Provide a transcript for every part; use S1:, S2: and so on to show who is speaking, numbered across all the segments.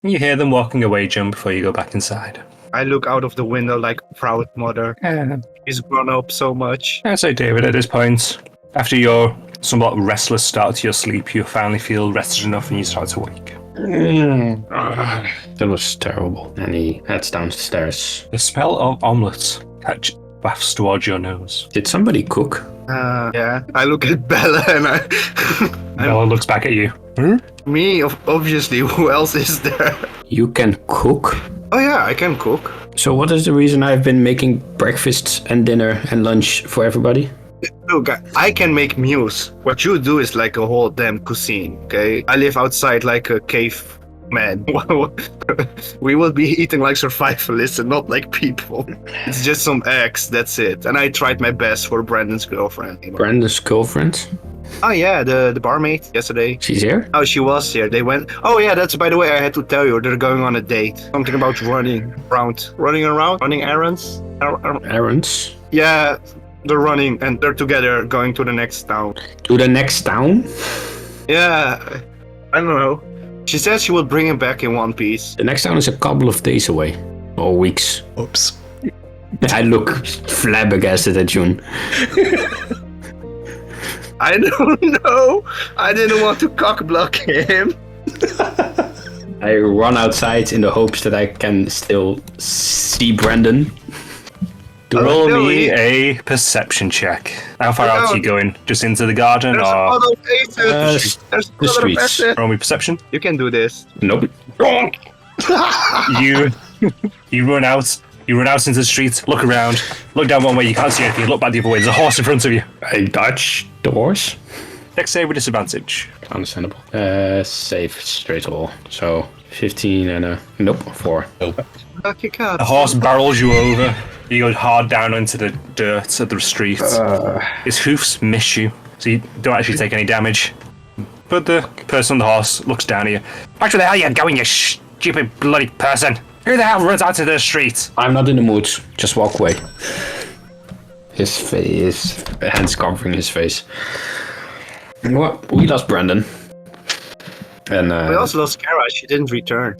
S1: You hear them walking away, John, before you go back inside.
S2: I look out of the window like a proud mother. He's grown up so much.
S1: I say, David, at this point, after your somewhat restless start to your sleep, you finally feel rested enough and you start to wake.
S3: That was terrible. And he heads downstairs.
S1: The smell of omelette wafts towards your nose.
S3: Did somebody cook?
S2: Yeah. I look at Bella and
S1: Bella looks back at you.
S2: Me, obviously. Who else is there?
S3: You can cook?
S2: Oh yeah, I can cook.
S3: So what is the reason I've been making breakfast and dinner and lunch for everybody?
S2: Look, I can make meals. What you do is like a whole damn cuisine, okay? I live outside like a caveman. We will be eating like survivalists and not like people. It's just some eggs, that's it. And I tried my best for Brandon's girlfriend.
S3: Brandon's girlfriend?
S2: Oh yeah, the barmaid yesterday.
S3: She's here?
S2: Oh, she was here. They went. Oh yeah, that's by the way. I had to tell you, they're going on a date. Something about running around, running errands.
S3: Errands?
S2: Yeah, they're running and they're together going to the next town.
S3: To the next town?
S2: Yeah, I don't know. She said she will bring him back in one piece.
S3: The next town is a couple of days away. Or weeks.
S4: Oops.
S3: I look flabbergasted at June.
S2: I don't know. I didn't want to cock block him.
S3: I run outside in the hopes that I can still see Brandon.
S1: Roll me a perception check. How far out are you going? Just into the garden
S2: There's a
S1: or
S2: lot of faces. There's a
S3: the
S2: lot of
S3: streets.
S2: faces.
S1: roll me perception?
S2: You can do this.
S3: Nope.
S1: You run out. You run out into the street, look around, look down one way, you can't see anything, look back the other way, there's a horse in front of you.
S3: I dodge the horse.
S1: Dex save with disadvantage.
S3: Understandable. Save straight roll. So 15 and a nope 4.
S2: Lucky cat.
S1: The horse barrels you over. You go hard down into the dirt of the street. His hoofs miss you, so you don't actually take any damage. But the person on the horse looks down at you. Back where the hell are you going, you stupid bloody person? Who the hell runs out into the street?
S3: I'm not in the mood. Just walk away. His face, hands covering his face. Well, we lost Brandon. And
S2: We also lost Kara. She didn't return.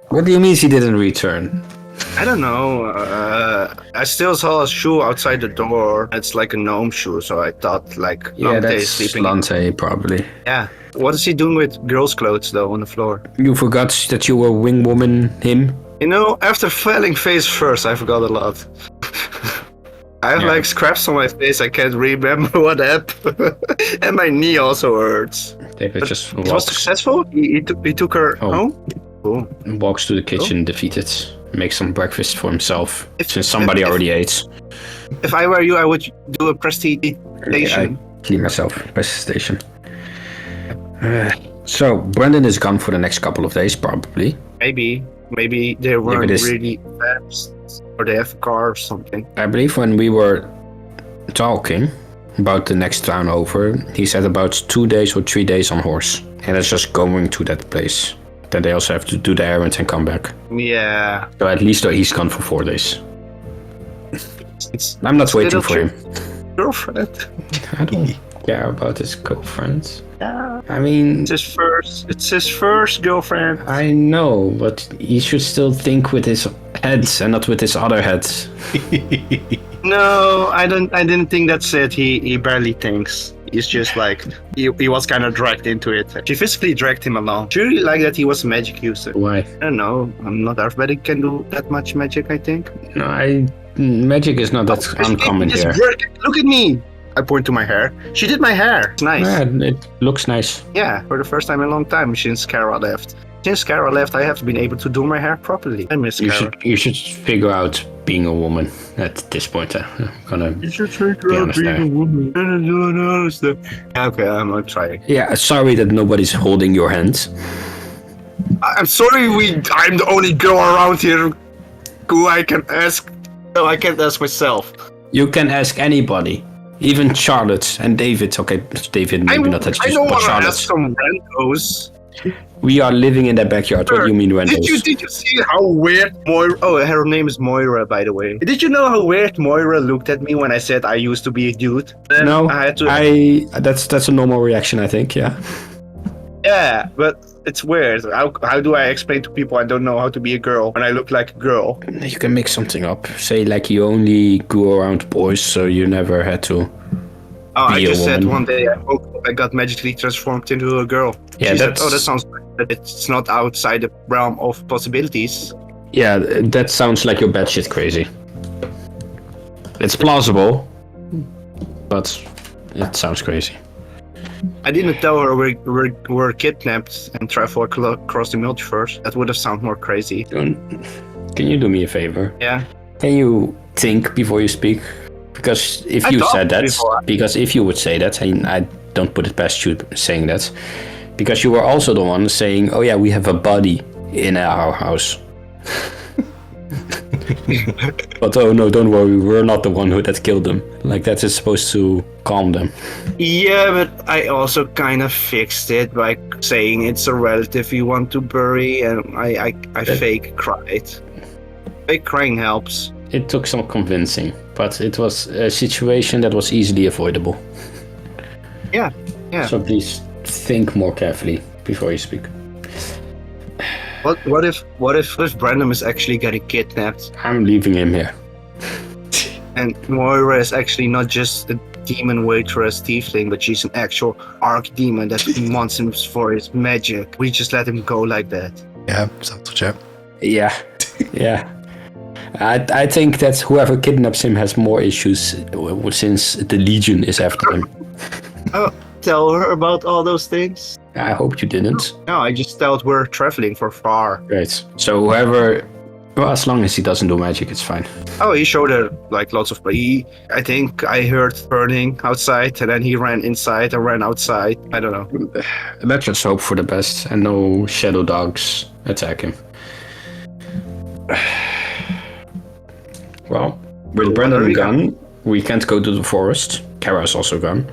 S3: What do you mean she didn't return?
S2: I don't know. I still saw a shoe outside the door. It's like a gnome shoe, so I thought like
S3: Yeah,
S2: Lante
S3: that's
S2: is sleeping.
S3: Lante probably.
S2: Yeah. What is he doing with girls' clothes though on the floor?
S3: You forgot that you were wing woman him.
S2: You know, after falling face first, I forgot a lot. I have like scraps on my face. I can't remember what happened, and my knee also hurts.
S3: David
S2: But
S3: just
S2: it was
S3: walks,
S2: successful. He took her home. Cool.
S3: walks to the kitchen, defeated, makes some breakfast for himself, since somebody already ate.
S2: If I were you, I would do a prestidigitation.
S3: I clean myself. Press station. So Brandon is gone for the next couple of days, probably.
S2: Maybe they weren't
S3: it is-
S2: really fast, or they have a car or something.
S3: I believe when we were talking about the next town over, he said about 2 days or 3 days on horse, and it's just going to that place. Then they also have to do the errands and come back.
S2: Yeah.
S3: So at least he's gone for 4 days.
S2: It's
S3: I'm not waiting
S2: little
S3: for him.
S2: girlfriend.
S3: I don't care about his girlfriends. I mean,
S2: It's his first girlfriend.
S3: I know, but he should still think with his head and not with his other head.
S2: No, I didn't think that's it. He barely thinks. He's just like he was kind of dragged into it. She physically dragged him along. She really liked that he was a magic user.
S3: Why?
S2: I don't know. Not everybody can do that much magic, I think.
S3: No, magic is not that uncommon
S2: This
S3: here.
S2: Look at me. I point to my hair. She did my hair. It's nice.
S3: Yeah, it looks nice.
S2: Yeah, for the first time in a long time since Kara left. Since Kara left, I have been able to do my hair properly. I miss Kara.
S3: You should figure out being a woman at this point. I'm gonna
S2: You should figure
S3: be
S2: out
S3: honest
S2: being
S3: there.
S2: a woman. And doing other stuff. Okay, I'm gonna try.
S3: Yeah, sorry that nobody's holding your hand.
S2: I'm sorry I'm the only girl around here who I can ask. No, I can't ask myself.
S3: You can ask anybody. Even Charlotte and David. Okay, David maybe not that
S2: I
S3: just,
S2: don't
S3: but
S2: want to
S3: Charlotte.
S2: ask some randos.
S3: We are living in that backyard. What do you mean randos?
S2: Did you see how weird Moira? Oh, her name is Moira, by the way. Did you know how weird Moira looked at me when I said I used to be a dude? Then
S3: No,
S2: I had to.
S3: that's a normal reaction, I think. Yeah.
S2: Yeah, but It's weird. How do I explain to people I don't know how to be a girl when I look like a girl?
S3: You can make something up. Say like you only grew around boys, so you never had to.
S2: Oh, I
S3: Be a
S2: just said
S3: woman.
S2: one day I got magically transformed into a girl.
S3: Yeah,
S2: She said,
S3: that's-
S2: "Oh, that sounds like that it's not outside the realm of possibilities."
S3: Yeah, that sounds like you're batshit crazy. It's plausible, but it sounds crazy.
S2: I didn't tell her we're kidnapped and travel across the multiverse. That would have sounded more crazy.
S3: Can you do me a favor?
S2: Yeah.
S3: Can you think before you speak? Because if
S2: I
S3: you
S2: thought
S3: said that,
S2: before.
S3: because if you would say that, and I don't put it past you saying that, because you were also the one saying, "Oh yeah, we have a body in our house." But oh no, don't worry, we're not the one that killed them. Like that is supposed to calm them.
S2: Yeah, but I also kind of fixed it by saying it's a relative you want to bury, and I fake cried. Fake crying helps.
S3: It took some convincing, but it was a situation that was easily avoidable.
S2: Yeah.
S3: So please think more carefully before you speak.
S2: What if Brandon is actually getting kidnapped,
S3: I'm leaving him here.
S2: and Moira is actually not just a demon waitress tiefling, but she's an actual archdemon that wants him for his magic. We just let him go like that.
S4: Yeah, sounds legit.
S3: Yeah. I think that whoever kidnaps him has more issues since the Legion is after him.
S2: Oh, tell her about all those things?
S3: I hope you didn't.
S2: No, I just thought we're traveling for far.
S3: Great. So whoever, well, as long as he doesn't do magic, it's fine.
S2: Oh, he showed her like lots of. I think I heard burning outside, and then he ran inside and ran outside. I don't know.
S3: Let's just hope for the best and no shadow dogs attack him. Well, with Brandon gone, we can't go to the forest. Kara's also gone.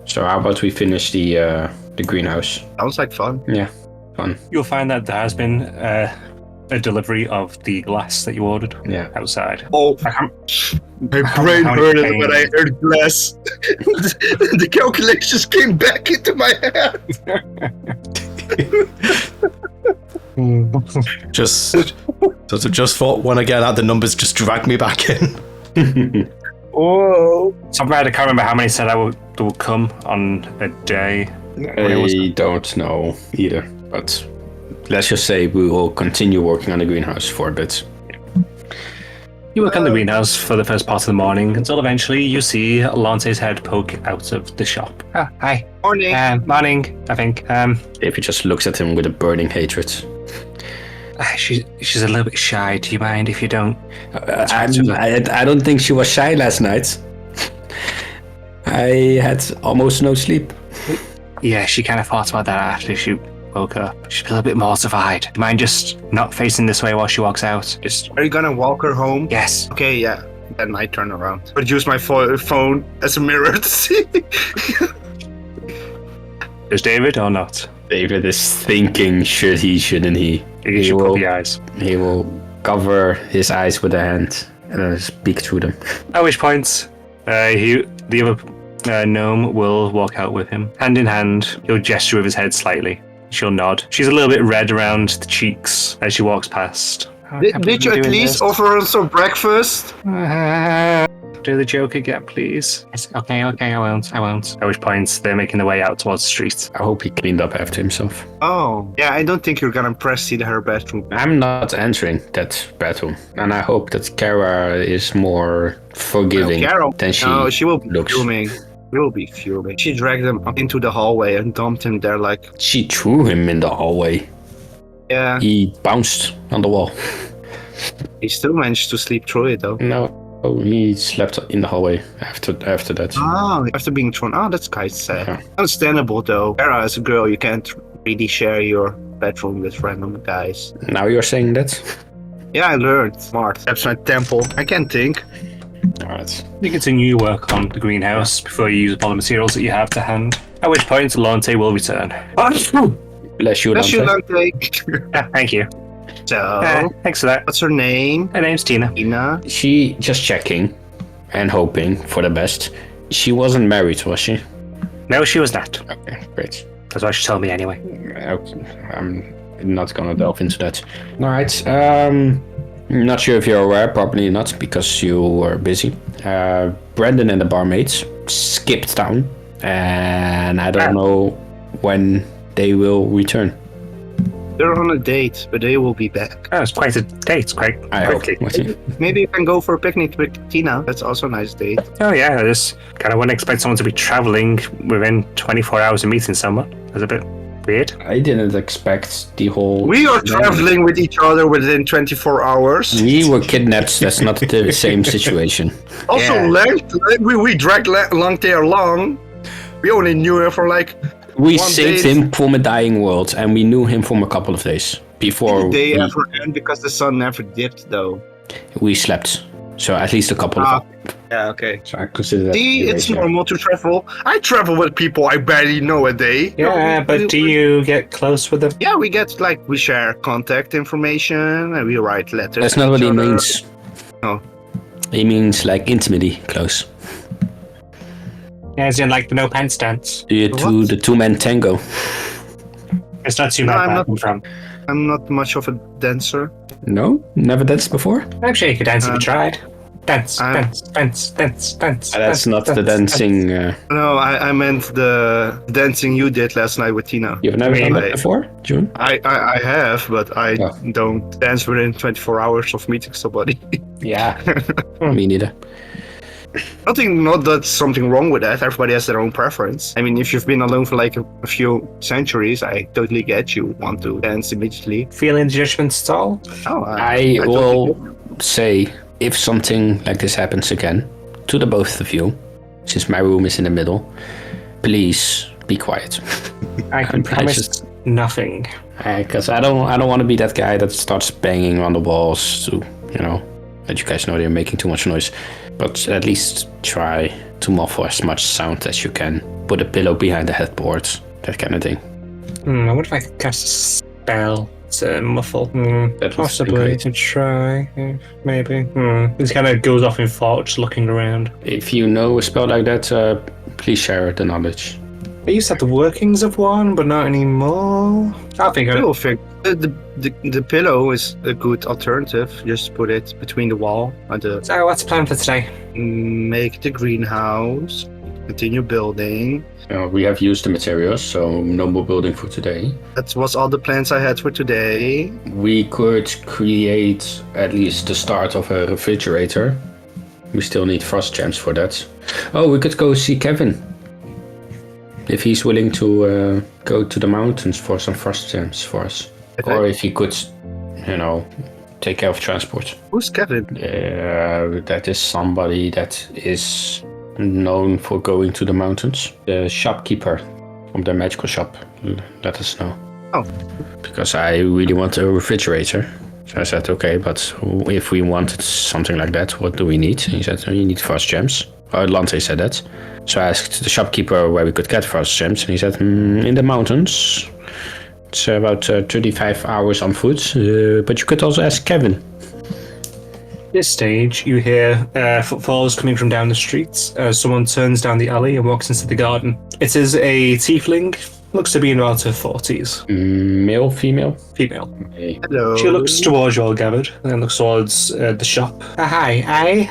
S3: So how about we finish the greenhouse?
S2: Sounds like fun.
S3: Yeah, fun.
S1: You'll find that there has been a delivery of the glass that you ordered outside.
S2: Oh,
S1: I can't,
S2: my brain
S1: how many
S2: hurt
S1: pains?
S2: when I heard glass. The calculations came back into my head.
S4: Just thought when I get out the numbers, just drag me back in.
S2: Oh,
S1: something I can't remember how many said they would come on a day.
S3: I don't know either, but let's just say we will continue working on the greenhouse for a bit.
S1: You work on the greenhouse for the first part of the morning until eventually you see Lance's head poke out of the shop. Oh, hi.
S2: morning.
S1: Morning, I think.
S3: Davey just looks at him with a burning hatred.
S1: She's a little bit shy. Do you mind if you don't?
S3: I don't think she was shy last night. I had almost no sleep.
S1: Yeah, she kind of thought about that after she woke up. She's a little bit mortified. Do you mind just not facing this way while she walks out? Just
S2: Are you gonna walk her home?
S1: yes.
S2: Okay, yeah. Then I turn around. But use my phone as a mirror to see.
S1: Is David or not?
S3: David is thinking, should he, shouldn't he?
S1: You should put the eyes.
S3: He will cover his eyes with a hand and then speak through them.
S1: At which point, the other gnome will walk out with him. Hand in hand, he'll gesture with his head slightly. She'll nod. She's a little bit red around the cheeks as she walks past.
S2: Did you at least offer her some breakfast?
S1: Do the joke again, please. Yes, okay, I won't. At which point, they're making their way out towards the street.
S3: I hope he cleaned up after himself.
S2: Oh, yeah, I don't think you're gonna proceed her bedroom.
S3: I'm not entering that bedroom, and I hope that Kara is more forgiving
S2: Carol,
S3: than she
S2: no, she will be
S3: looks.
S2: fuming. She will be fuming. She dragged him up into the hallway and dumped him there like,
S3: She threw him in the hallway.
S2: yeah.
S3: He bounced on the wall.
S2: He still managed to sleep through it though.
S3: No, he slept in the hallway after that.
S2: Oh, after being thrown. Oh, that's quite sad.
S3: Yeah.
S2: Understandable though. Kara, as a girl, you can't really share your bedroom with random guys.
S3: Now you're saying that?
S2: Yeah, I learned. Smart. That's my temple. I can't think.
S3: Alright.
S1: You continue work on the greenhouse before you use up all the materials that you have to hand. At which point, Lante will return.
S3: Bless you,
S2: Bless you,
S3: Dante.
S2: Dante.
S1: Yeah, thank you.
S2: So,
S1: Thanks for that.
S2: what's her name?
S1: Her name's Tina.
S2: Ina.
S3: She just checking and hoping for the best. She wasn't married, was she?
S1: No, she was not.
S3: Okay, great.
S1: That's what she told me anyway.
S3: Okay, I'm not gonna delve into that. All right. Not sure if you're aware, probably not, because you were busy. Brandon and the barmaids skipped town, and I don't know when they will return.
S2: They're on a date, but they will be back.
S1: Oh, it's quite a date. It's quite
S3: I hope.
S1: quickly.
S2: Maybe you can go for a picnic with Tina. That's also a nice date.
S1: Oh yeah, I just kind of wouldn't expect someone to be traveling within 24 hours of meeting someone. That's a bit weird.
S3: I didn't expect the whole.
S2: We are traveling with each other within 24 hours.
S3: We were kidnapped. That's not the same situation.
S2: Also,
S1: Yeah.
S2: we dragged Langtail along. We only knew her for like
S3: We
S2: one
S3: saved
S2: day.
S3: him from a dying world, and we knew him from a couple of days before
S2: The day
S3: we,
S2: ever end because the sun never dipped, though.
S3: we slept. So at least a couple of hours.
S2: Yeah, okay.
S3: So I consider that.
S2: See, it's
S3: duration.
S2: normal to travel. I travel with people I barely know a day.
S1: Yeah, but do you get close with them?
S2: Yeah, we share contact information and we write letters.
S3: That's
S2: to
S3: not what
S2: each
S3: he
S2: other.
S3: means.
S2: Oh.
S3: He means like intimately close.
S1: Yeah, as in like the no pants dance.
S2: What?
S3: The two-man tango.
S1: It's not too
S2: No,
S1: bad
S2: I'm
S1: where
S2: not-
S1: I'm from.
S2: I'm not much of a dancer.
S3: No, never danced before.
S1: I'm sure you could dance if you tried. Dance,
S2: I'm-
S1: dance, dance, dance, dance.
S3: That's
S1: dance,
S3: not the
S1: dance,
S3: dancing.
S2: No, I meant the dancing you did last night with Tina.
S3: You've never done that
S2: Really?
S3: before, June?
S2: I have, but I
S3: Oh.
S2: don't dance within 24 hours of meeting somebody.
S3: Yeah. Me neither.
S2: Not that something wrong with that. Everybody has their own preference. I mean, if you've been alone for like a few centuries, I totally get you want to dance immediately.
S1: Feeling judgments at all?
S2: Oh,
S3: I
S2: totally
S3: will
S2: get it.
S3: say, if something like this happens again, to the both of you, since my room is in the middle, please be quiet.
S1: I can
S3: I
S1: promise
S3: just-
S1: nothing.
S3: Because I don't want to be that guy that starts banging on the walls to, let you guys know they're making too much noise. But at least try to muffle as much sound as you can. Put a pillow behind the headboard, that kind of thing.
S1: I wonder if I could cast a spell to muffle.
S3: That would be
S1: Possibly
S3: great.
S1: to try, maybe. He kind of goes off in thought, just looking around.
S3: If you know a spell like that, please share the knowledge.
S1: I used to have the workings of one, but not anymore. I think I
S2: Pillow fig- the pillow is a good alternative. Just put it between the wall and the
S1: So what's the plan for today?
S2: make the greenhouse. Continue building.
S3: We have used the materials, so no more building for today.
S2: That was all the plans I had for today.
S3: We could create at least the start of a refrigerator. We still need frost gems for that. Oh, we could go see Kevin. If he's willing to go to the mountains for some frost gems for us.
S2: Okay.
S3: Or if he could, take care of transport.
S2: Who's Kevin?
S3: That is somebody that is known for going to the mountains. The shopkeeper from the magical shop let us know.
S2: Oh.
S3: Because I really want a refrigerator. So I said, okay, but if we wanted something like that, what do we need? He said, you need frost gems. Lante said that. So I asked the shopkeeper where we could get frost gems, and he said, in the mountains. It's about 35 hours on foot, but you could also ask Kevin.
S1: At this stage, you hear footfalls coming from down the streets. Someone turns down the alley and walks into the garden. It is a tiefling. Looks to be in about her 40s.
S3: Male, female?
S1: Female.
S3: Okay.
S2: Hello.
S1: She looks towards you all gathered, and then looks towards the shop. Hi, I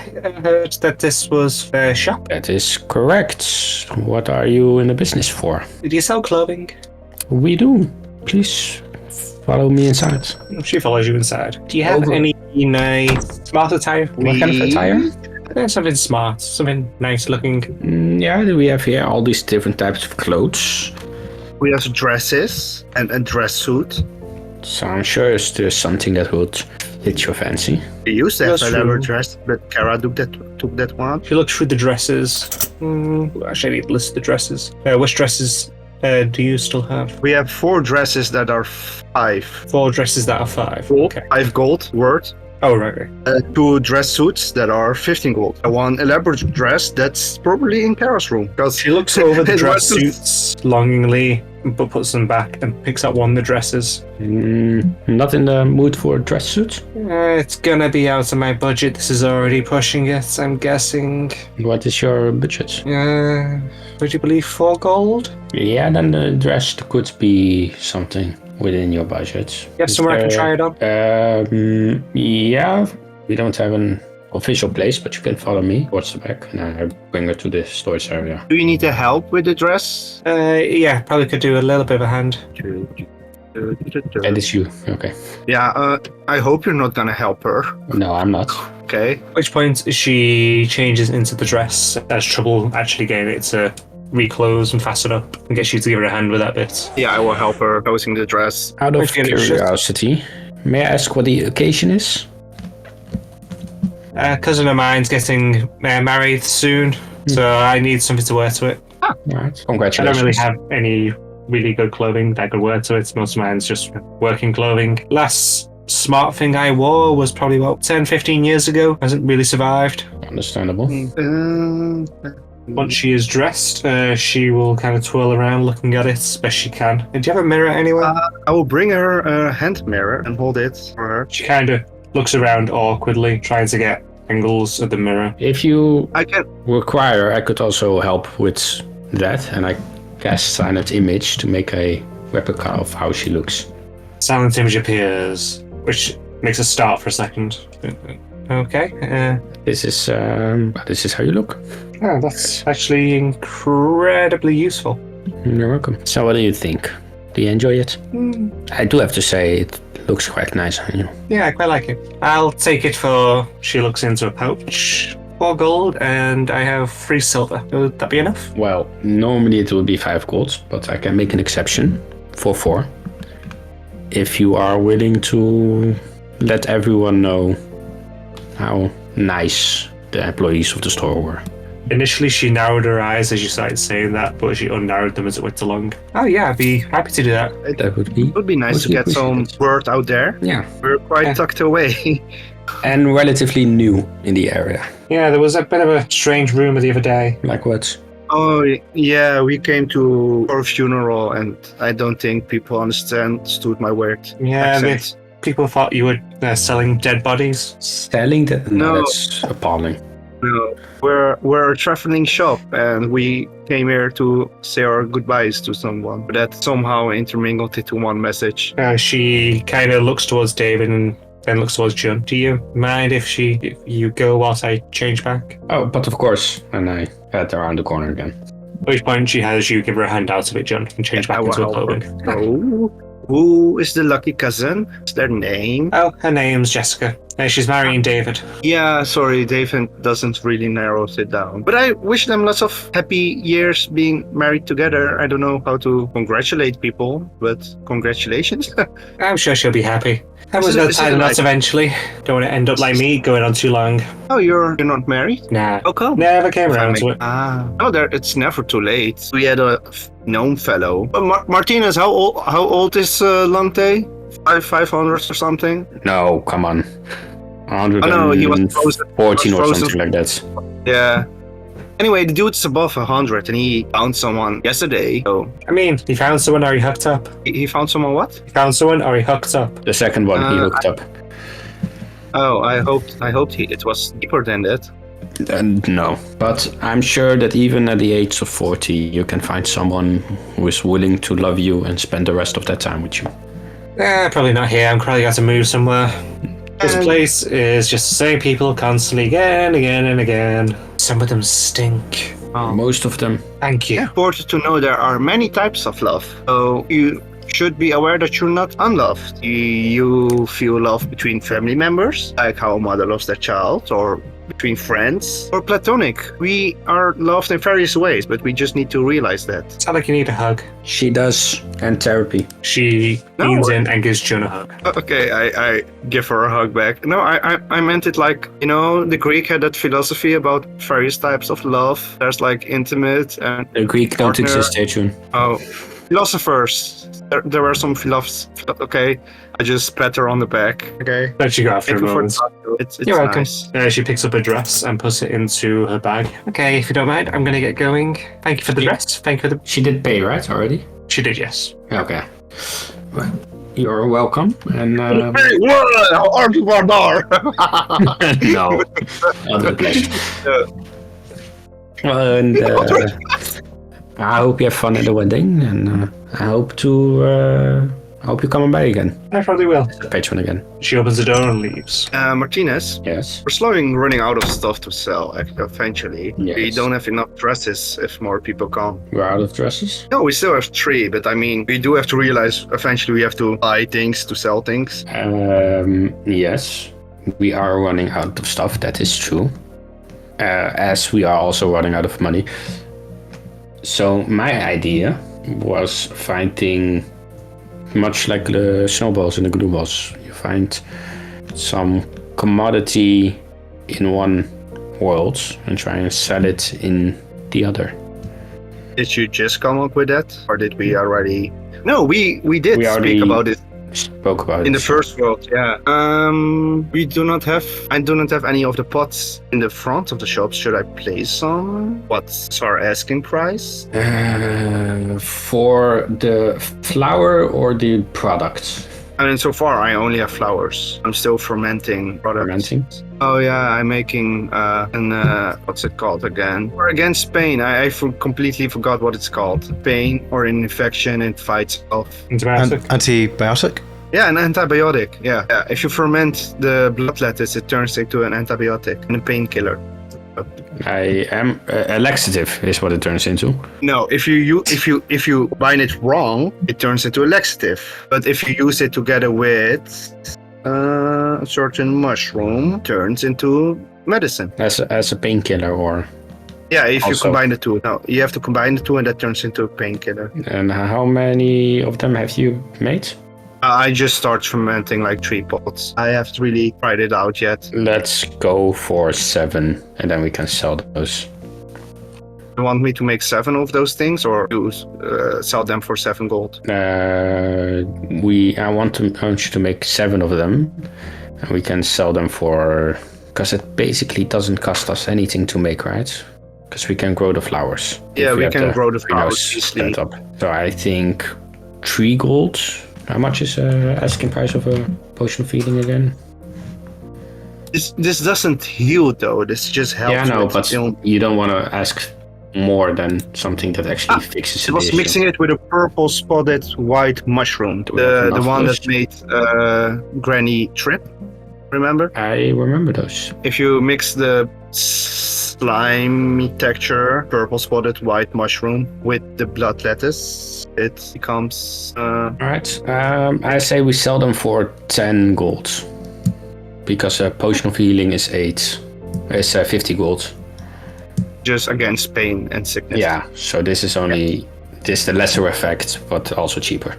S1: heard that this was a shop.
S3: That is correct. What are you in the business for?
S1: Do you sell clothing?
S3: We do. Please follow me inside.
S1: She follows you inside. Do you have
S3: Over.
S1: any nice smart attire?
S3: What kind of attire?
S1: Something smart, something nice looking.
S3: Yeah, we have here all these different types of clothes.
S2: We have dresses and a dress suit.
S3: So I'm sure there's something that would fit your fancy.
S2: We used to have
S1: That's
S2: a leather
S1: true.
S2: dress, but Kara took that one.
S1: If you look through the dresses, actually, I need to list the dresses. Which dresses do you still have?
S2: We have 4 dresses that are 5.
S1: 4 dresses that are 5. Okay.
S2: 5 gold worth.
S1: Oh, right.
S2: 2 dress suits that are 15 gold. And 1 elaborate dress that's probably in Kara's room. Because
S1: She looks over the
S2: it
S1: dress
S2: was-
S1: suits longingly, but puts them back and picks up one of the dresses.
S3: Not in the mood for dress suits?
S1: It's gonna be out of my budget. This is already pushing it, I'm guessing.
S3: What is your budget?
S1: Would you believe 4 gold?
S3: Yeah, then the dress could be something within your budget.
S1: You have somewhere I can try it on?
S3: Yeah, we don't have an official place, but you can follow me towards the back and I bring her to the storage area.
S2: Do you need the help with the dress?
S1: Yeah, probably could do a little bit of a hand.
S3: That is you. Okay.
S2: Yeah, I hope you're not gonna help her.
S3: No, I'm not.
S2: Okay.
S1: At which point she changes into the dress, has trouble actually getting it to reclose and fasten up, and gets you to give her a hand with that bit.
S2: Yeah, I will help her closing the dress.
S3: Out of
S1: Okay, it's just-
S3: curiosity, may I ask what the occasion is?
S1: A cousin of mine's getting married soon, so I need something to wear to it.
S3: Right.
S1: I
S3: Congratulations.
S1: don't really have any really good clothing that I could wear to it. Most of mine's just working clothing. Last smart thing I wore was probably about 10, 15 years ago. Hasn't really survived.
S3: Understandable.
S1: Once she is dressed, she will kind of twirl around looking at it as best she can. Do you have a mirror anywhere?
S2: I will bring her a hand mirror and hold it for her.
S1: She kind of looks around awkwardly, trying to get angles of the mirror.
S3: If you
S2: I can.
S3: require, I could also help with that, and I cast silent image to make a replica of how she looks.
S1: Silent image appears, which makes us start for a second. Okay.
S3: This is how you look.
S1: Oh, that's actually incredibly useful.
S3: You're welcome. So, what do you think? Do you enjoy it? I do have to say, it looks quite nice on you.
S1: Yeah, I quite like it. I'll take it for... She looks into a pouch. 4 gold, and I have 3 silver. Would that be enough?
S3: Well, normally it will be 5 gold, but I can make an exception for 4. If you are willing to let everyone know how nice the employees of the store were.
S1: Initially, she narrowed her eyes as you started saying that, but she unnarrowed them as it went along. Oh yeah, I'd be happy to do that.
S3: That would be.
S2: It would be nice to
S3: Would
S2: get
S3: you
S2: some
S3: appreciate it?
S2: word out there.
S3: Yeah.
S2: We're quite
S1: Yeah.
S2: tucked away.
S3: And relatively new in the area.
S1: Yeah, there was a bit of a strange rumor the other day.
S3: Like what?
S2: Oh, yeah, we came to our funeral and I don't think people understood my weird
S1: Yeah,
S2: accent.
S1: people thought you were selling dead bodies.
S3: Selling that? No,
S2: No.
S3: that's appalling.
S2: No, we're a traveling shop and we came here to say our goodbyes to someone. That somehow intermingled into one message.
S1: She kind of looks towards David and then looks towards Jun. Do you mind if you go whilst I change back?
S3: Oh, but of course. And I head around the corner again.
S1: At which point she has you give her a hand out of it, Jun, and change back
S2: I will
S1: into a
S2: help her.
S1: clothing.
S2: Oh, who is the lucky cousin? Is their name?
S1: Oh, her name's Jessica. She's marrying David.
S2: Yeah, sorry, David doesn't really narrow it down. But I wish them lots of happy years being married together. I don't know how to congratulate people, but congratulations.
S1: I'm sure she'll be happy. I
S2: Is
S1: was
S2: it-
S1: going to
S2: is it
S1: tie the
S2: like-
S1: knots eventually. Don't want to end up like me, going on too long.
S2: Oh, you're not married?
S1: Nah.
S2: How come?
S1: Never came around to it.
S2: No, it's never too late. We had a gnome fellow. Martinez, how old is Lante? 500 or something?
S3: No, come on.
S2: Oh no, he was frozen.
S3: 14 or
S2: frozen.
S3: something like that.
S2: Yeah. Anyway, the dude's above 100 and he found someone yesterday. So
S1: I mean, he found someone or he hooked up.
S2: he found someone what?
S1: He found someone or he hooked up.
S3: The second one he hooked up.
S2: Oh, I hoped it was deeper than that.
S3: No, but I'm sure that even at the age of 40, you can find someone who is willing to love you and spend the rest of that time with you.
S1: Probably not here. I'm probably got to move somewhere. This
S2: Um,
S1: place is just the same people constantly again, again, and again. Some of them stink.
S2: Oh.
S3: Most of them.
S1: Thank you.
S2: Important to know there are many types of love. So you should be aware that you're not unloved. You feel love between family members, like how a mother loves their child, or between friends, or platonic. We are loved in various ways, but we just need to realize that.
S1: Sound like you need a hug.
S3: She does, and therapy.
S1: She
S2: No.
S1: leans in and gives Jun a hug.
S2: Okay, I give her a hug back. No, I meant it like, the Greek had that philosophy about various types of love. There's like intimate and
S3: The Greek don't
S2: Partner.
S3: exist, Jun.
S2: oh, Philosophers. There were some philosophers. Okay, I just pat her on the back. Okay.
S1: Let you go after a
S2: Thank you for
S1: moment.
S2: that. It's
S1: You're welcome.
S2: nice.
S1: She picks up a dress and puts it into her bag. Okay, if you don't mind, I'm going to get going. Thank you for the dress. Thank you for the...
S3: She did pay, right, already?
S1: She did, yes.
S3: Okay. Well, you're welcome. And
S2: Hey, what? Arms for door.
S3: no, other place. And I hope you have fun at the wedding, and I hope you come back again.
S1: I probably will.
S3: Patron again.
S1: She opens the door and leaves.
S2: Martinez,
S3: Yes.
S2: we're slowly running out of stuff to sell. Eventually,
S3: Yes.
S2: we don't have enough dresses if more people come.
S3: We're out of dresses.
S2: No, we still have 3, but I mean, we do have to realize eventually we have to buy things to sell things.
S3: Yes, we are running out of stuff. That is true. As we are also running out of money. So my idea was finding, much like the snowballs and the glue balls, you find some commodity in one world and try and sell it in the other.
S2: Did you just come up with that, or did we already? No, we did
S3: We already
S2: speak about it
S3: spoke about
S2: in
S3: it.
S2: the first world. Yeah. We do not have. I do not have any of the pots in the front of the shop. Should I place some? What's our asking price?
S3: For the flower or the product?
S2: I mean, so far I only have flowers. I'm still fermenting products.
S3: Fermenting?
S2: Oh yeah, I'm making what's it called again? We're against pain. I completely forgot what it's called. Pain or an infection, it fights off.
S1: Antibiotic.
S4: Antibiotic?
S2: Yeah, an antibiotic. Yeah. If you ferment the blood lettuce, it turns into an antibiotic and a painkiller.
S3: I am a laxative is what it turns into.
S2: No, if you bind it wrong, it turns into a laxative. But if you use it together with a certain mushroom, it turns into medicine.
S3: As a painkiller or...
S2: Yeah, if you
S3: Also-
S2: combine the two. No, you have to combine the two, and that turns into a painkiller.
S3: And how many of them have you made?
S2: I just start fermenting like 3 pots. I haven't really tried it out yet.
S3: Let's go for 7 and then we can sell those.
S2: You want me to make 7 of those things, or you sell them for 7 gold?
S3: I want you to make 7 of them and we can sell them for... Because it basically doesn't cost us anything to make, right? Because we can grow the flowers.
S2: Yeah,
S3: If
S2: we
S3: have
S2: can grow the
S3: greenhouse
S2: flowers easily.
S3: set up. So I think 3 gold. How much is asking price of a potion of healing again?
S2: This doesn't heal though. This just helps.
S3: Yeah, no,
S2: with
S3: but you don't want to ask more than something that actually fixes
S2: I
S3: the
S2: was
S3: issue.
S2: mixing it with a purple spotted white mushroom.
S3: Do we have
S2: The
S3: enough
S2: one
S3: of
S2: that made Granny trip. Remember?
S3: I remember those.
S2: If you mix the slimy texture, purple spotted white mushroom with the blood lettuce, it becomes
S3: Alright, I say we sell them for 10 gold. Because a potion of healing is 50 gold.
S2: just against pain and sickness.
S3: Yeah, so this is only the lesser effect, but also cheaper.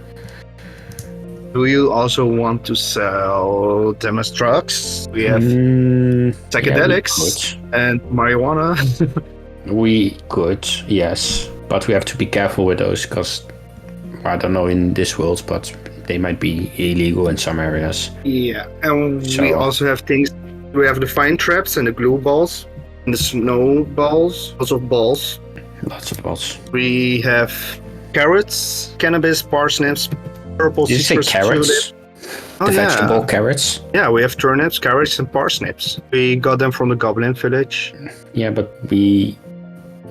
S2: Do you also want to sell demonstructs? We have psychedelics and marijuana.
S3: We could, yes, but we have to be careful with those because I don't know in this world, but they might be illegal in some areas.
S2: Yeah, and we
S3: So-
S2: also have things. We have the fine traps and the glue balls and the snowballs, lots of balls.
S3: Lots of balls.
S2: We have carrots, cannabis, parsnips, purple
S3: Did you say
S2: citrus
S3: carrots?
S2: tulip. Oh,
S3: The
S2: yeah.
S3: vegetable carrots?
S2: Yeah, we have turnips, carrots, and parsnips. We got them from the Goblin Village.
S3: Yeah, but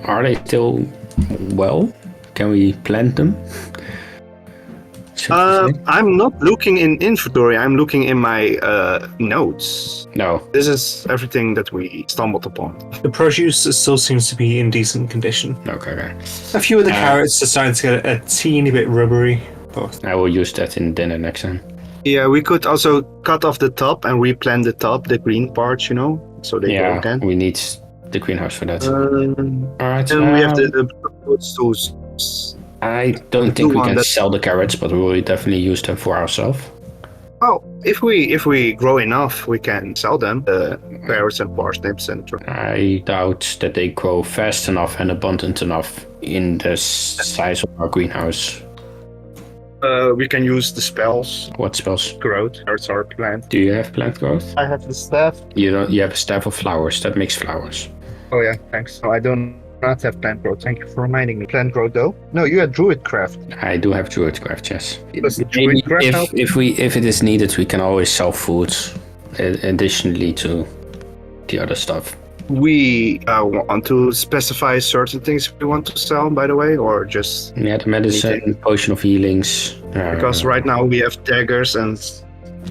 S3: are they still well? Can we plant them? Should we say?
S2: I'm not looking in inventory. I'm looking in my notes.
S3: No.
S2: This is everything that we stumbled upon.
S1: The produce still seems to be in decent condition.
S3: Okay.
S1: A few of the carrots are starting to get a teeny bit rubbery, but
S3: I will use that in dinner next time.
S2: Yeah, we could also cut off the top and replant the top, the green parts, so they go
S3: Yeah,
S2: again.
S3: we need the greenhouse for that. Alright.
S2: And we have the tools.
S3: I don't think we
S2: one
S3: can
S2: that-
S3: sell the carrots, but we will definitely use them for ourselves.
S2: Oh, if we grow enough, we can sell them. The carrots and parsnips and.
S3: I doubt that they grow fast enough and abundant enough in the size of our greenhouse.
S2: We can use the spells.
S3: What spells?
S2: Growth. That's our plant.
S3: Do you have plant growth?
S2: I have the staff.
S3: You don't. You have a staff of flowers that makes flowers.
S2: Oh yeah, thanks. No, I don't not have plant growth. Thank you for reminding me. Plant growth though? No, you had druidcraft.
S3: I do have druidcraft, yes.
S2: Does
S3: Maybe
S2: druidcraft help?
S3: if it is needed, we can always sell food additionally to the other stuff.
S2: We want to specify certain things we want to sell, by the way, or just
S3: Yeah, the medicine, potion of healings.
S2: because right now we have daggers and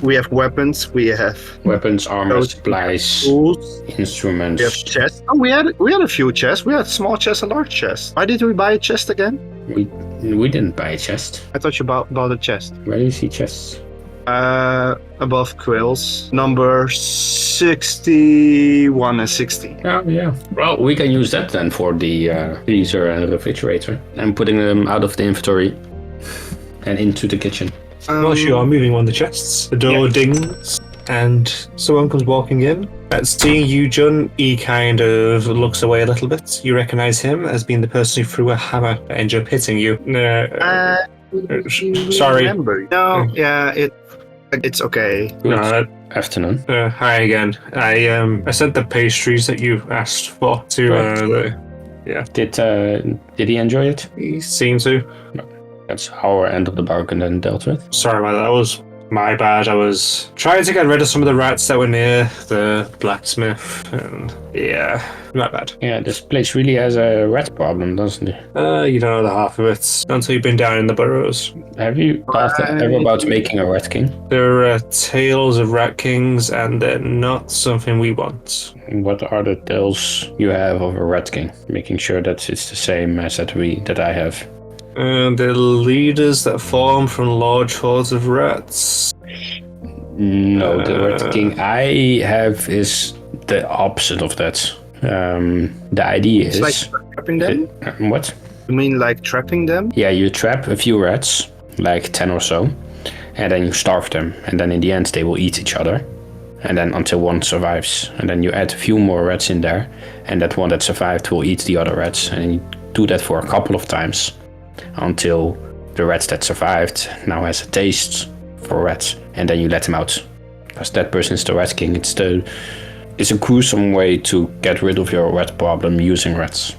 S2: we have weapons. We have
S3: weapons, armor,
S2: those
S3: supplies,
S2: tools.
S3: instruments.
S2: We have chests. Oh, we had a few chests. We had small chests and large chests. Why did we buy a chest again?
S3: We didn't buy a chest.
S2: I thought you bought a chest.
S3: Where do you see chests?
S2: Above quills, number 61 and 60.
S3: Oh yeah. Well, we can use that then for the freezer and refrigerator, and putting them out of the inventory and into the kitchen.
S1: Whilst you are moving on the chests, the door dings and someone comes walking in. Seeing you, Jun, he kind of looks away a little bit. You recognize him as being the person who threw a hammer that ended up hitting you. Sorry.
S2: Remember. No, yeah, it's okay.
S3: Good afternoon.
S1: Hi again. I sent the pastries that you asked for to.
S3: Did he enjoy it?
S1: He seemed to.
S3: That's our end of the bargain then dealt with.
S1: Sorry about that. That was my bad. I was trying to get rid of some of the rats that were near the blacksmith, and yeah, my bad.
S3: Yeah, this place really has a rat problem, doesn't it?
S1: You don't know the half of it until you've been down in the burrows.
S3: Have you thought ever about making a rat king?
S1: There are tales of rat kings, and they're not something we want.
S3: What are the tales you have of a rat king? Making sure that it's the same as that I have.
S1: The leaders that form from large hordes of rats.
S3: No, the rat king I have is the opposite of that. The idea
S2: It's
S3: is
S2: like trapping them?
S3: what?
S2: You mean like trapping them?
S3: Yeah, you trap a few rats, like 10 or so, and then you starve them, and then in the end they will eat each other, and then until one survives, and then you add a few more rats in there, and that one that survived will eat the other rats, and you do that for a couple of times until the rats that survived now has a taste for rats, and then you let them out, because that person is the rat king. It's a gruesome way to get rid of your rat problem using rats.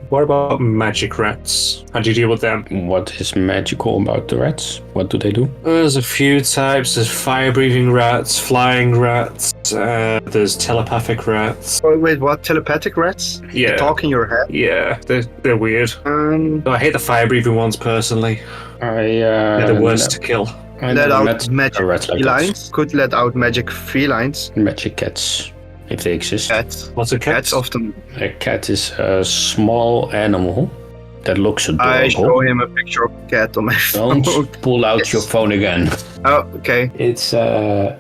S1: What about magic rats? How do you deal with them?
S3: What is magical about the rats? What do they do?
S1: There's a few types. There's fire-breathing rats, flying rats, there's telepathic rats.
S2: Oh, wait, what? Telepathic rats?
S1: Yeah.
S2: They talk in your head?
S1: Yeah, they're weird. I hate the fire-breathing ones personally. They're the worst to kill.
S3: I
S2: Let
S3: never
S2: out
S3: met
S2: magic
S3: a rat like
S2: felines? Could let out magic felines.
S3: that. Magic cats, if they exist.
S2: Cats.
S1: What's a cat?
S2: Cats often.
S3: A cat is a small animal that looks
S2: I show
S3: adorable.
S2: him a picture of a cat on my phone.
S3: Don't pull out your phone again.
S2: Oh, okay.
S3: It's a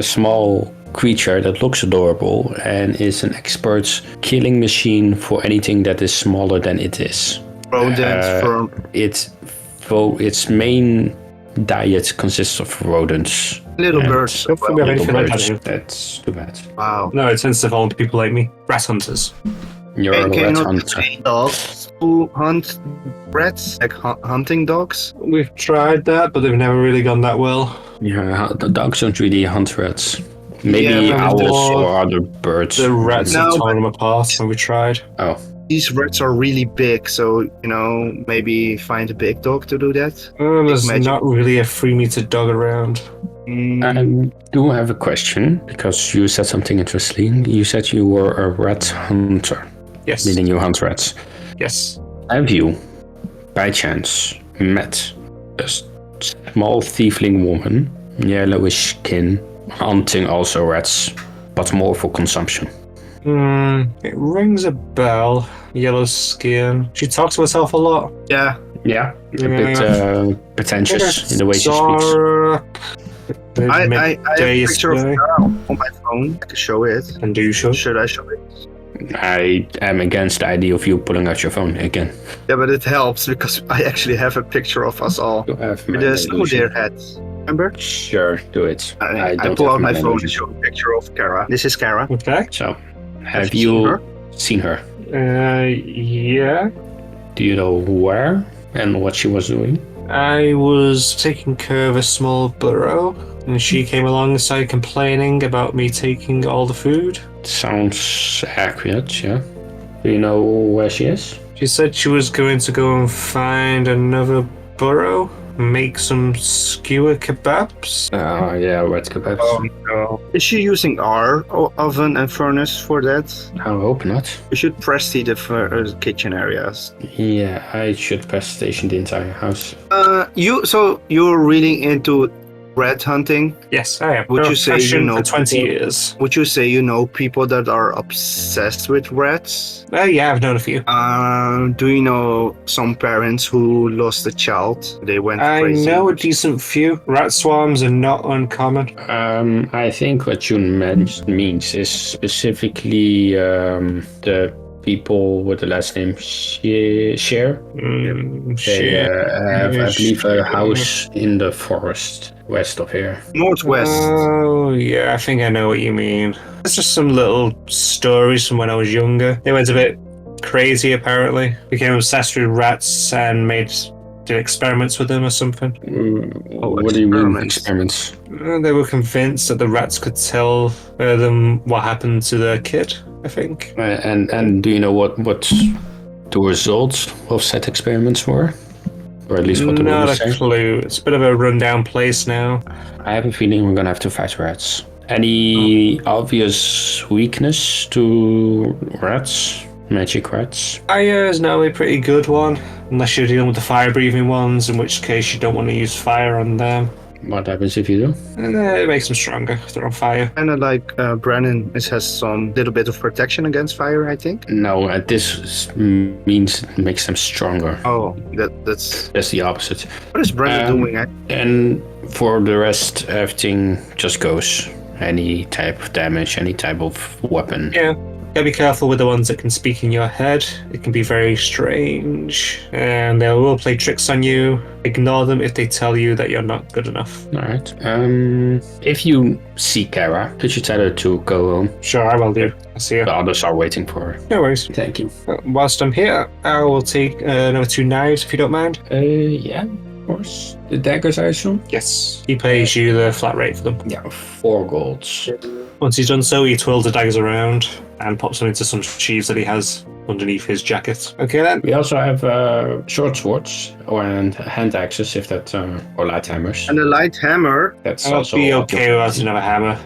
S3: small creature that looks adorable and is an expert killing machine for anything that is smaller than it is.
S2: Rodents for
S3: Its main diet consists of rodents.
S2: little
S3: and
S2: birds.
S1: Don't think we have
S3: little
S1: anything like
S3: birds.
S1: that.
S3: That's too bad.
S2: Wow.
S1: No, it tends to fall into people like me. Rat hunters.
S3: You're a
S2: Can you
S3: rat
S2: not
S3: hunter.
S2: train dogs who hunt rats, like hunting dogs?
S1: We've tried that, but they've never really gone that well.
S3: Yeah, the dogs don't really hunt rats. Maybe
S2: Yeah,
S3: owls
S1: but
S3: or other birds.
S1: The rats
S2: No,
S1: have torn them apart when we tried.
S3: Oh,
S2: These rats are really big, so maybe find a big dog to do that.
S1: There's
S2: magic.
S1: not really a free-meated dog around.
S3: I do have a question because you said something interesting. You said you were a rat hunter,
S1: Yes.
S3: meaning you hunt rats.
S1: Yes.
S3: Have you, by chance, met a small tiefling woman, yellowish skin, hunting also rats, but more for consumption?
S1: It rings a bell. Yellow skin. She talks to herself a lot.
S2: Yeah.
S3: Yeah, a bit pretentious in the way she speaks.
S2: I have a picture of
S1: yesterday.
S2: Sarah on my phone. I can show it.
S1: And do you show?
S2: Should I show it?
S3: I am against the idea of you pulling out your phone again.
S2: Yeah, but it helps because I actually have a picture of us all.
S3: You have
S2: With
S3: my
S2: the snow
S3: illusion.
S2: deer hats. Remember?
S3: Sure, do it.
S2: I
S3: don't
S2: pull
S3: have
S2: out my phone
S3: illusion.
S2: and show a picture of Kara. This is Kara.
S1: Okay.
S3: So, have
S2: you seen
S3: you
S2: her?
S3: seen her?
S1: Yeah.
S3: Do you know where and what she was doing?
S1: I was taking care of a small burrow, and she came alongside complaining about me taking all the food.
S3: Sounds accurate, yeah. Do you know where she is?
S1: She said she was going to go and find another burrow, make some skewer kebabs.
S3: Oh, yeah, red kebabs.
S2: Oh no. Is she using our oven and furnace for that?
S3: I hope not.
S2: We should prestige the kitchen areas.
S3: Yeah, I should prestation the entire house.
S2: You're really into rat hunting?
S1: Yes, I am.
S2: Would you say you know
S1: for 20
S2: people-
S1: years?
S2: Would you say you know people that are obsessed with rats?
S1: Yeah, I've known a few.
S2: Do you know some parents who lost a child? They went
S1: I
S2: crazy.
S1: know a decent few. Rat swarms are not uncommon.
S3: I think what you means is specifically the people with the last name Share. They have, I believe, a house in the forest west of here.
S2: Northwest.
S1: Oh, yeah, I think I know what you mean. It's just some little stories from when I was younger. They went a bit crazy, apparently. Became obsessed with rats and did experiments with them or something.
S3: What do you mean, experiments?
S1: They were convinced that the rats could tell them what happened to their kid, I think.
S3: And do you know what the results of said experiments were? Or at least what the
S1: Not
S3: rules
S1: a
S3: say?
S1: clue. It's a bit of a rundown place now.
S3: I have a feeling we're gonna have to fight rats. Any obvious weakness to rats? Magic rats?
S1: Fire is now a pretty good one, unless you're dealing with the fire-breathing ones, in which case you don't want to use fire on them.
S3: What happens if you do?
S1: It makes them stronger if they're on fire.
S2: Kind of like Brennan has some little bit of protection against fire, I think.
S3: No, this means it makes them stronger.
S2: Oh, that's
S3: That's the opposite.
S2: what is Brennan doing?
S3: And for the rest, everything just goes. Any type of damage, any type of weapon.
S1: Yeah. Gotta be careful with the ones that can speak in your head. It can be very strange, and they will play tricks on you. Ignore them if they tell you that you're not good enough.
S3: Alright. If you see Kara, could you tell her to go home?
S1: Sure, I will do. I'll see you.
S3: The others are waiting for her.
S1: No worries.
S3: Thank you.
S1: Whilst I'm here, I will take another 2 knives if you don't mind.
S3: Yeah, of course. The daggers, I assume?
S1: Yes. He pays you the flat rate for them.
S3: Yeah, 4 golds.
S1: Once he's done so, he twirls the daggers around and pops them into some sheaves that he has underneath his jacket. Okay then.
S3: We also have short swords and hand axes, if that, or light hammers.
S2: And a light hammer.
S3: That's
S1: I'll
S3: also
S1: be okay without another hammer.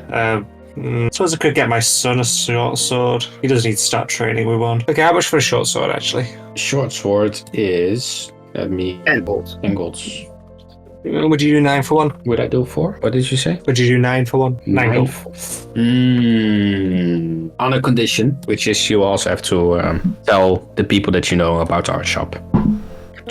S1: I suppose I could get my son a short sword. He doesn't need to start training with one. Okay, how much for a short sword, actually?
S3: Short sword is, let me,
S2: And bolt.
S3: 10 golds.
S1: Would you do 9 for 1?
S3: Would I do 4? What did you say?
S1: Would you do 9 for 1? 9 gold.
S3: On a condition, which is you also have to tell the people that you know about our shop.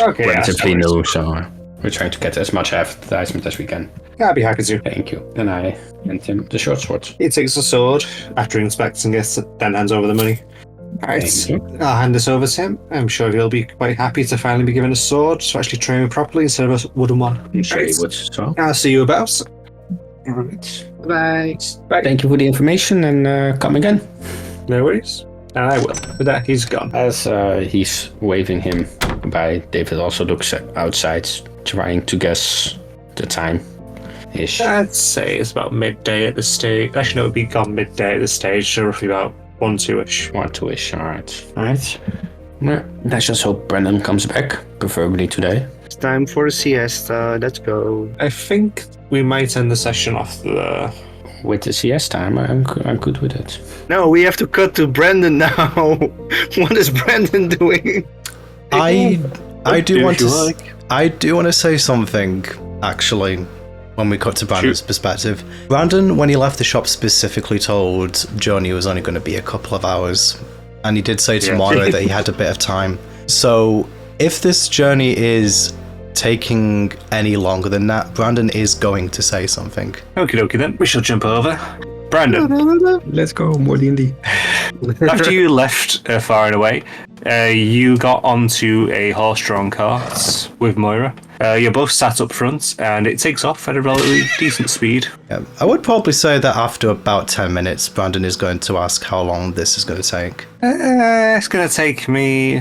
S1: Okay, yeah,
S3: Relatively
S1: that's
S3: new, so we're trying to get as much advertisement as we can.
S1: I'd be happy to.
S3: Thank you. Then I hand him the short sword.
S1: He takes the sword after inspecting it, then hands over the money. Alright,
S3: Thank you.
S1: I'll hand this over to him. I'm sure he'll be quite happy to finally be given a sword to actually train with properly instead of a wooden one.
S3: I'm sure he
S1: Right.
S3: would. So,
S1: I'll see you about.
S3: alright.
S2: Bye.
S3: Thank you for the information and come again.
S1: No worries. And I will. With that, he's gone.
S3: As he's waving him by, David also looks outside, trying to guess the time. Ish.
S1: I'd say it's about midday at this stage. Actually, no, it would be gone midday at this stage, so roughly about 1, 2-ish.
S3: 1, 2-ish. Alright. Alright. Well, let's just hope Brendan comes back, preferably today.
S2: It's time for a siesta. Let's go.
S1: I think we might end the session off there.
S3: With the CS time, I'm good with it.
S2: No, we have to cut to Brandon now. What is Brandon doing?
S4: I do want to
S1: if you like.
S4: I do want to say something actually when we cut to Brandon's perspective. Brandon, when he left the shop, specifically told Journey it was only going to be a couple of hours, and he did say tomorrow that he had a bit of time. So if this journey is taking any longer than that, Brandon is going to say something.
S1: Okie dokie then, we shall jump over. Brandon,
S3: Let's go, more D&D.
S1: after you left far and away, you got onto a horse-drawn cart with Moira. You're both sat up front, and it takes off at a relatively decent speed.
S4: Yeah, I would probably say that after about 10 minutes, Brandon is going to ask how long this is going to take.
S1: It's going to take me,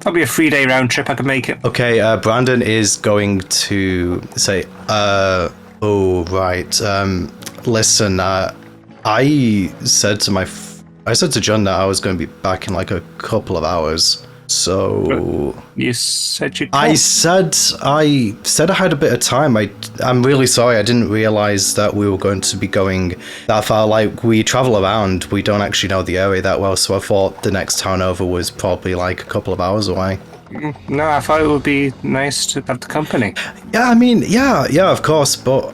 S1: That'll be a 3-day round trip. I could make it.
S4: Okay, Brandon is going to say, oh, right. Listen, I said to John that I was going to be back in like a couple of hours. So
S1: You said you'd
S4: I said I had a bit of time. I'm really sorry. I didn't realize that we were going to be going that far. Like, we travel around. We don't actually know the area that well. So I thought the next town over was probably like a couple of hours away.
S1: No, I thought it would be nice to have the company.
S4: Yeah, I mean, yeah, of course. But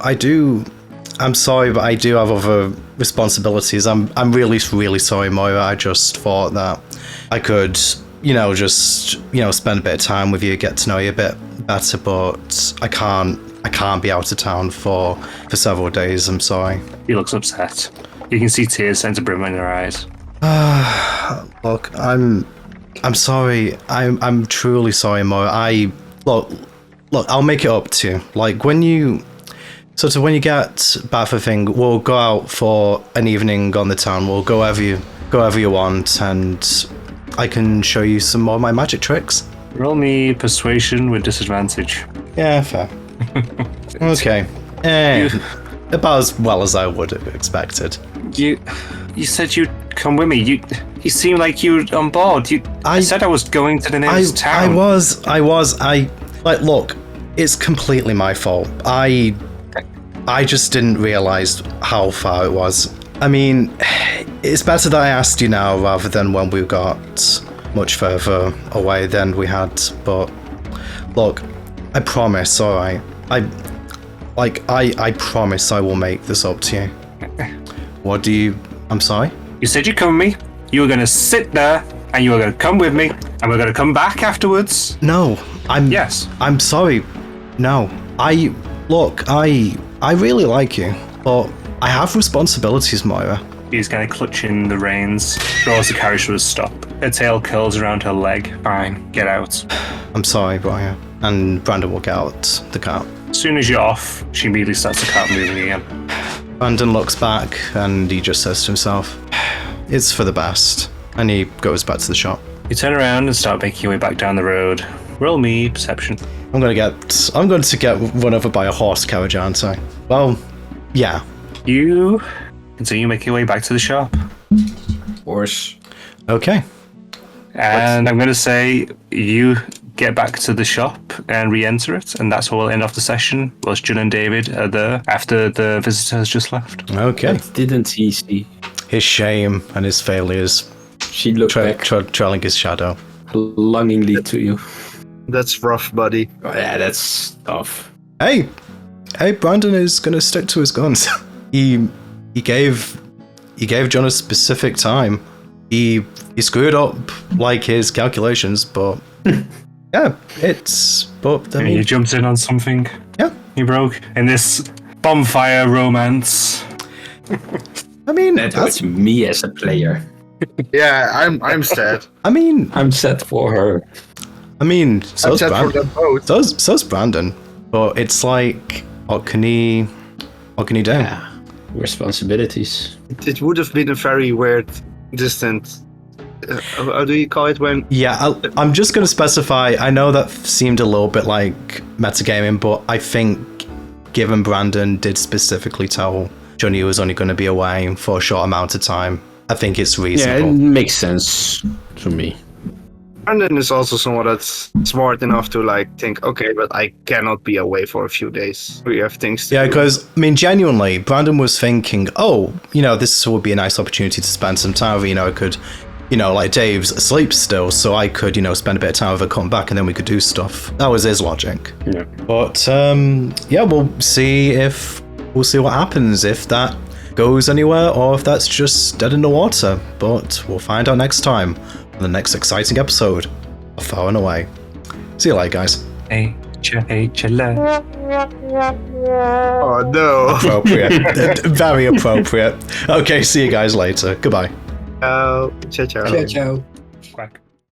S4: I'm sorry, but I do have other responsibilities. I'm really, really sorry, Moira. I just thought that I could, just spend a bit of time with you, get to know you a bit better, but I can't be out of town for several days. I'm sorry.
S1: He looks upset. You can see tears starting to brim in your eyes.
S4: Look, I'm sorry. I'm truly sorry, Moira. Look, I'll make it up to you. Like, when you get back for the thing, we'll go out for an evening on the town. We'll go wherever you want, and I can show you some more of my magic tricks.
S1: Roll me persuasion with disadvantage.
S4: Yeah, fair. Okay. About as well as I would have expected.
S1: You said you'd come with me. You seemed like you were on board. I said I was going to the nearest town.
S4: I was. Look, it's completely my fault. I just didn't realize how far it was. I mean, it's better that I asked you now rather than when we got much further away than we had. But look, I promise, alright? I promise I will make this up to you. I'm sorry?
S1: You said you'd come with me. You were going to sit there, and you were going to come with me, and we're going to come back afterwards.
S4: No,
S1: Yes.
S4: I'm sorry. No, I really like you, but I have responsibilities, Moira.
S1: He's kind of clutching the reins, draws the carriage to a stop. Her tail curls around her leg. Fine, get out.
S4: I'm sorry, Moira. And Brandon will get out the car.
S1: As soon as you're off, she immediately starts the cart moving again.
S4: Brandon looks back and he just says to himself, it's for the best. And he goes back to the shop.
S1: You turn around and start making your way back down the road. Roll me perception.
S4: I'm going to get run over by a horse carriage, aren't I? Well, yeah.
S1: You continue making your way back to the shop.
S3: Horse.
S4: Okay.
S1: And I'm going to say you get back to the shop and re-enter it, and that's where we'll end off the session, whilst Jun and David are there after the visitor has just left.
S4: Okay.
S3: What didn't he see?
S4: His shame and his failures.
S3: She looked back
S4: trailing his shadow.
S3: longingly to you.
S2: That's rough, buddy.
S3: Oh, yeah, that's tough.
S4: Hey, Brandon is going to stick to his guns. He gave John a specific time. He screwed up like his calculations, but yeah, but I mean,
S1: You jumped in on something.
S4: Yeah,
S1: You broke in this bonfire romance.
S4: I mean,
S3: That was me as a player.
S2: Yeah, I'm sad.
S4: I mean,
S3: I'm sad for her.
S4: I mean,
S2: I'm
S4: so's
S2: sad for them
S4: Brandon.
S2: both.
S4: So's Brandon. But it's like, what can he do?
S3: Yeah. Responsibilities.
S2: It would have been a very weird, distant. How do you call it when?
S4: Yeah, I'm just going to specify. I know that seemed a little bit like metagaming, but I think given Brandon did specifically tell Johnny he was only going to be away for a short amount of time, I think it's
S3: Yeah,
S4: reasonable.
S3: it makes sense to me.
S2: Brandon is also someone that's smart enough to think, okay, but I cannot be away for a few days. We have things to
S4: Yeah,
S2: do.
S4: because, I mean, genuinely, Brandon was thinking, this would be a nice opportunity to spend some time with, I could, Dave's asleep still, so I could, spend a bit of time with her, come back, and then we could do stuff. That was his logic.
S3: Yeah.
S4: But, we'll see what happens, if that goes anywhere, or if that's just dead in the water. But we'll find out next time on the next exciting episode of Far and Away. See you later, guys.
S1: HLA.
S2: Oh no.
S4: Appropriate. Very appropriate. Okay, see you guys later. Goodbye.
S2: Ciao. Ciao.
S3: Ciao.
S1: Quack.